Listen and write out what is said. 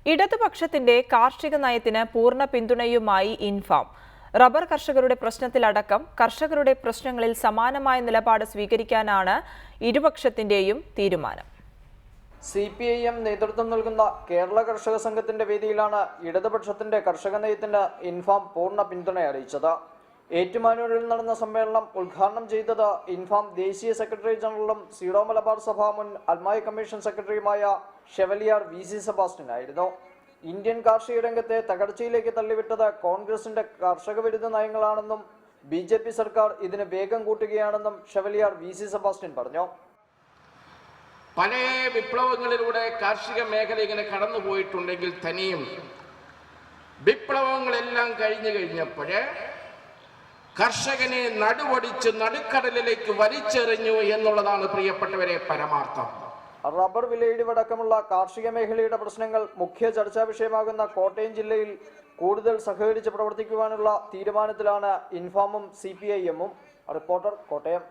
ഇടതുപക്ഷത്തിന്റെ കാർഷിക നയത്തിന് പൂർണ്ണ പിന്തുണയുമായി ഇൻഫാം. റബ്ബർ കർഷകരുടെ പ്രശ്നത്തിലടക്കം കർഷകരുടെ പ്രശ്നങ്ങളിൽ സമാനമായ നിലപാട് സ്വീകരിക്കാനാണ് ഇരുപക്ഷത്തിന്റെയും തീരുമാനം. CPIM നേതൃത്വം നൽകുന്ന കേരള കർഷക സംഘത്തിന്റെ വേദിയിലാണ് ഇടതുപക്ഷത്തിന്റെ കർഷക നയത്തിന് ഇൻഫാം പൂർണ്ണ പിന്തുണ അറിയിച്ചത്. ഏറ്റുമാനൂരിൽ നടന്ന സമ്മേളനം ഉദ്ഘാടനം ചെയ്തത് ഇൻഫാം ദേശീയ സെക്രട്ടറി ജനറലും സീറോ മലബാർ സഭ മുൻ അൽമായ കമ്മീഷൻ സെക്രട്ടറിയുമായ ഷെവലിയാർ VC സെബാസ്റ്റ്യൻ ആയിരുന്നു. ഇന്ത്യൻ കാർഷിക രംഗത്തെ തകർച്ചയിലേക്ക് തള്ളിവിട്ടത് കോൺഗ്രസിന്റെ കർഷക വിരുദ്ധ നയങ്ങളാണെന്നും BJP സർക്കാർ ഇതിന് വേഗം കൂട്ടുകയാണെന്നും ഷെവലിയാർ VC സെബാസ്റ്റ്യൻ പറഞ്ഞു. പല വിപ്ലവങ്ങളിലൂടെ കാർഷിക മേഖല ഇങ്ങനെ കടന്നുപോയിട്ടുണ്ടെങ്കിൽ തന്നെയും വിപ്ലവങ്ങളെല്ലാം കഴിഞ്ഞപ്പോൾ കർഷകനെ നടുവൊടിച്ച് നടുക്കടലിലേക്ക് വലിച്ചെറിഞ്ഞു എന്നുള്ളതാണ് പ്രിയപ്പെട്ടവരെ പരമാർത്ഥം. റബ്ബർ വിലയിടിവടക്കമുള്ള കാർഷിക മേഖലയുടെ പ്രശ്നങ്ങൾ മുഖ്യ ചർച്ചാ വിഷയമാകുന്ന കോട്ടയം ജില്ലയിൽ കൂടുതൽ സഹകരിച്ച് പ്രവർത്തിക്കുവാനുള്ള തീരുമാനത്തിലാണ് ഇൻഫാമും CPIM-ഉം. റിപ്പോർട്ടർ, കോട്ടയം.